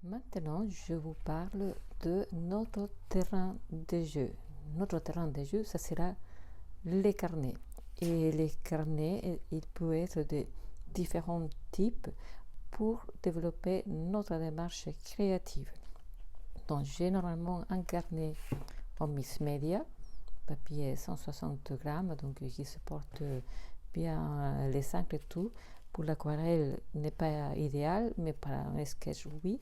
Maintenant, je vous parle de notre terrain de jeu. Notre terrain de jeu, ça sera les carnets. Et les carnets, ils peuvent être de différents types pour développer notre démarche créative. Donc, généralement, un carnet en mix media, papier 160 grammes, donc qui supporte bien les 5 et tout. Pour l'aquarelle, n'est pas idéal, mais pour un sketch, oui.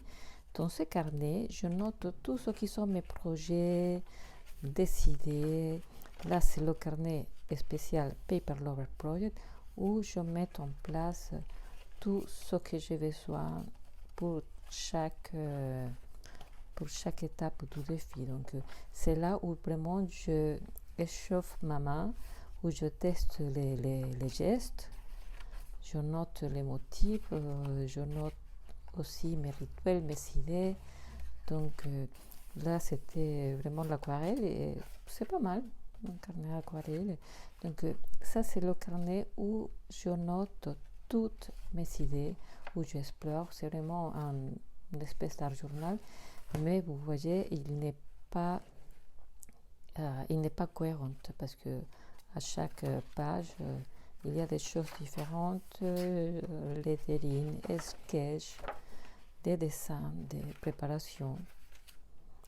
Dans ce carnet, je note tout ce qui sont mes projets, des idées. Là, c'est le carnet spécial Paper Lover Project où je mets en place tout ce que j'ai besoin pour chaque étape du défi. Donc, c'est là où vraiment je échauffe ma main, où je teste les gestes, je note les motifs, je note aussi mes rituels, mes idées. Donc là, c'était vraiment l'aquarelle et c'est pas mal, un carnet aquarelle. Donc ça, c'est le carnet où je note toutes mes idées, où j'explore. C'est vraiment une espèce d'art journal, mais vous voyez, il n'est pas cohérent parce que à chaque page, il y a des choses différentes, les lignes, les sketchs, des dessins, des préparations.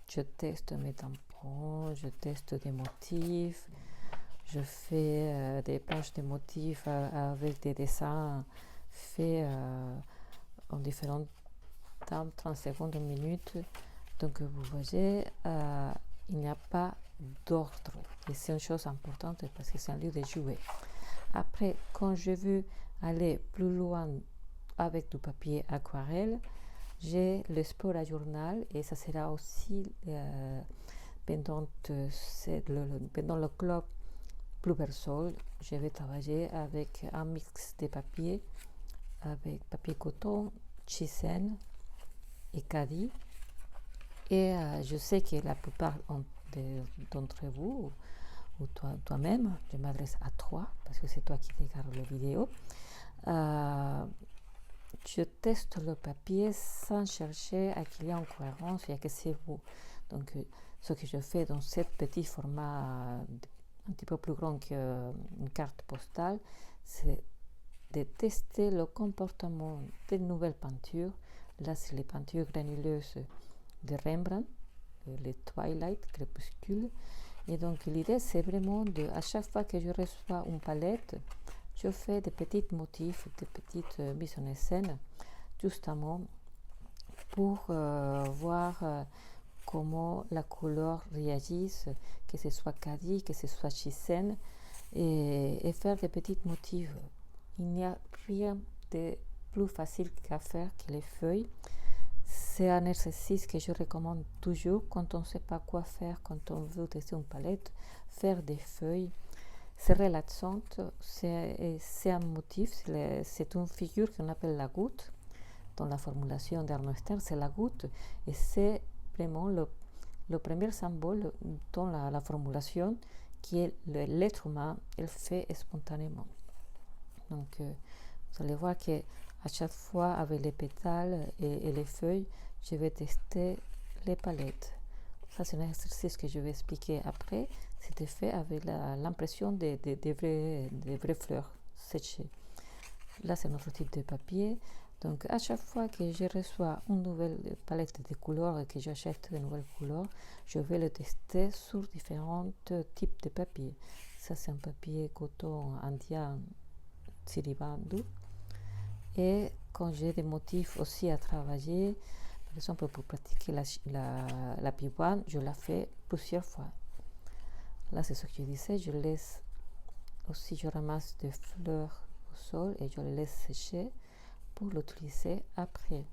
Je teste mes tampons, je teste des motifs, je fais des pages de motifs avec des dessins faits en différents temps, 30 secondes, une minute. Donc vous voyez, il n'y a pas d'ordre et c'est une chose importante parce que c'est un lieu de jouer. Après, quand je veux aller plus loin avec du papier aquarelle, j'ai le sport à journal et ça sera aussi pendant le club Bluebird. Je vais travailler avec un mix de papier, avec papier coton, Chissen et Kadi. Et je sais que la plupart d'entre vous, ou toi-même, je m'adresse à toi parce que c'est toi qui regardes la vidéo. Je teste le papier sans chercher à qu'il y ait en cohérence et à que c'est vous. Donc, ce que je fais dans ce petit format un petit peu plus grand qu'une carte postale, c'est de tester le comportement des nouvelles peintures. Là, c'est les peintures granuleuses de Rembrandt, les Twilight, crépuscule. Et donc, l'idée, c'est vraiment à chaque fois que je reçois une palette, je fais des petits motifs, des petites mises en scène, justement pour voir comment la couleur réagit, que ce soit Kadi, que ce soit Chissen, et faire des petits motifs. Il n'y a rien de plus facile qu'à faire que les feuilles. C'est un exercice que je recommande toujours quand on ne sait pas quoi faire, quand on veut tester une palette, faire des feuilles. C'est relaxant, c'est un motif, c'est une figure qu'on appelle la goutte. Dans la formulation d'Arnaud Stern, c'est la goutte et c'est vraiment le premier symbole dans la formulation qui est l'être humain, elle fait spontanément. Donc vous allez voir que à chaque fois avec les pétales et les feuilles, je vais tester les palettes. Ça, c'est un exercice que je vais expliquer après. C'était fait avec l'impression des vraies fleurs séchées. Là, c'est notre type de papier. Donc, à chaque fois que je reçois une nouvelle palette de couleurs et que j'achète de nouvelles couleurs, je vais le tester sur différents types de papier. Ça, c'est un papier coton indien Siribandu. Et quand j'ai des motifs aussi à travailler, par exemple pour pratiquer la pivoine, je la fais plusieurs fois. Là, c'est ce que je disais, je laisse aussi, je ramasse des fleurs au sol et je les laisse sécher pour l'utiliser après.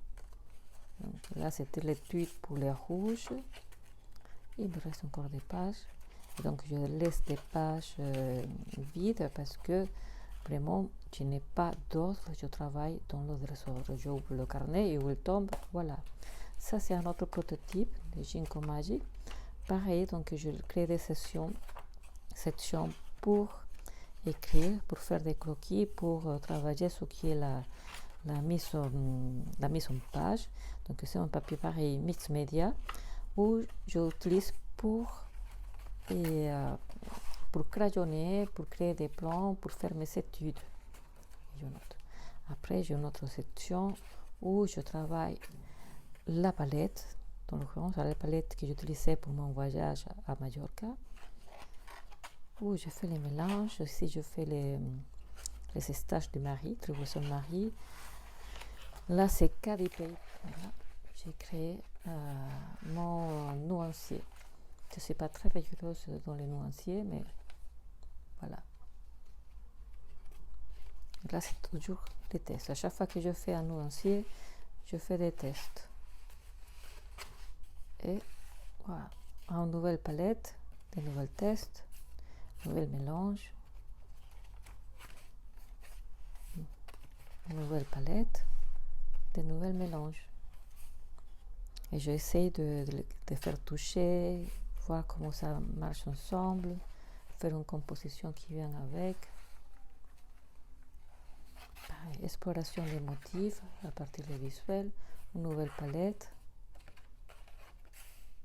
Donc, là, c'était l'étui pour les rouges. Il me reste encore des pages. Et donc, je laisse des pages vides parce que vraiment, je n'ai pas d'ordre. Je travaille dans le désordre. J'ouvre le carnet et où il tombe. Voilà. Ça, c'est un autre prototype de Ginkgo Magic. Pareil, donc je crée des sections pour écrire, pour faire des croquis, pour travailler ce qui est la mise en page. Donc c'est un papier pareil mix média où j'utilise pour crayonner, pour créer des plans, pour faire mes études. Je note. Après, j'ai une autre section où je travaille la palette, dans l'occurrence la palette que j'utilisais pour mon voyage à Majorca, où je fais les mélanges. Aussi, je fais les stages de Marie, Tribution de Marie. Là, c'est KDP. Voilà. J'ai créé mon nuancier. Je ne suis pas très rigoureuse dans les nuanciers, mais voilà. Là, c'est toujours des tests. À chaque fois que je fais un nuancier, je fais des tests. Et voilà. Une nouvelle palette, des nouveaux tests, un nouvel mélange, une nouvelle palette, des nouveaux mélanges. Et j'essaie de faire toucher, voir comment ça marche ensemble, faire une composition qui vient avec. Pareil, exploration des motifs à partir des visuels, une nouvelle palette.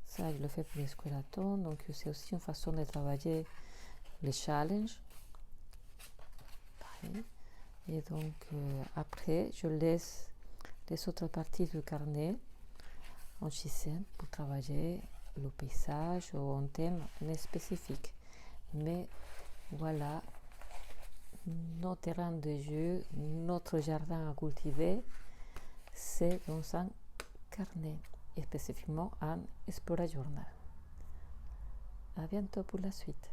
Ça, je le fais pour les squeletons, donc c'est aussi une façon de travailler les challenges. Pareil. Et donc après, je laisse les autres parties du carnet en schisme pour travailler le paysage ou un thème spécifique. Mais voilà, nos terrains de jeu, notre jardin à cultiver, c'est dans un carnet, et spécifiquement un Explora Journal. À bientôt pour la suite.